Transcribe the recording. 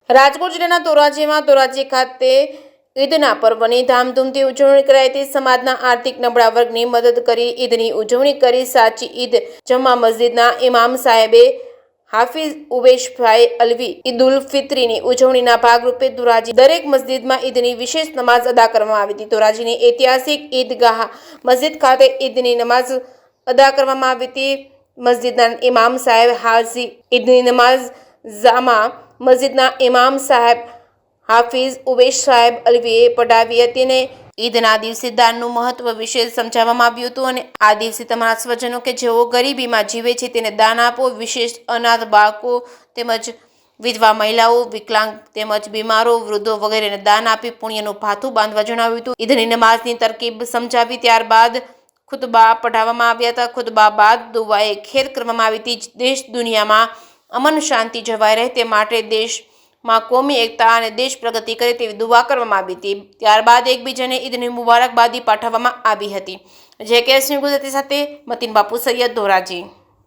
રાજકોટ જિલ્લાના ધોરાજીમાં ધોરાજી ખાતે ઈદના પર્વની ધામધૂમથી ઉજવણી કરાઈ હતી। સમાજના આર્થિક નબળા વર્ગની મદદ કરી ઈદની ઉજવણી કરી। સાચી ઈદ જમ્મા મસ્જિદના ઇમામ સાહેબે હાફિઝ ઉવેશભાઈ અલવી ઈદ ઉલ ફિત્રીની ઉજવણીના ભાગરૂપે ધોરાજી દરેક મસ્જિદમાં ઈદની વિશેષ નમાઝ અદા કરવામાં આવી હતી। ધોરાજીની ઐતિહાસિક ઈદગાહ મસ્જિદ ખાતે ઈદની નમાઝ અદા કરવામાં આવી હતી। મસ્જિદના ઇમામ સાહેબ હાજી ઈદની નમાઝ જામા મસ્જિદના ઇમામ સાહેબ હાફિઝ ઉવેશ સાહેબ અલવીએ પઢાવી હતી અને ઈદના દિવસે દાનનું મહત્વ વિશે સમજાવવામાં આવ્યું હતું અને આ દિવસે તમારા સ્વજનો કે જેઓ ગરીબીમાં જીવે છે તેને દાન આપો। વિશેષ અનાથ બાળકો તેમજ વિધવા મહિલાઓ, વિકલાંગ તેમજ બીમારો, વૃદ્ધો વગેરેને દાન આપી પુણ્યનું ભાથું બાંધવા જણાવ્યું હતું। ઈદની નમાઝની તરકીબ સમજાવી ત્યારબાદ ખુતબા પઢાવવામાં આવ્યા હતા। ખુતબા બાદ દુઆએ ખેર કરવામાં આવી હતી। દેશ દુનિયામાં અમન શાંતિ જળવાઈ રહે તે માટે દેશમાં કોમી એકતા અને દેશ પ્રગતિ કરે તેવી દુઆ કરવામાં આવી હતી। ત્યારબાદ એકબીજાને ઈદની મુબારકબાદી પાઠવવામાં આવી હતી। જે કે ગુજરાતી સાથે મતીન બાપુ સૈયદ ધોરાજી।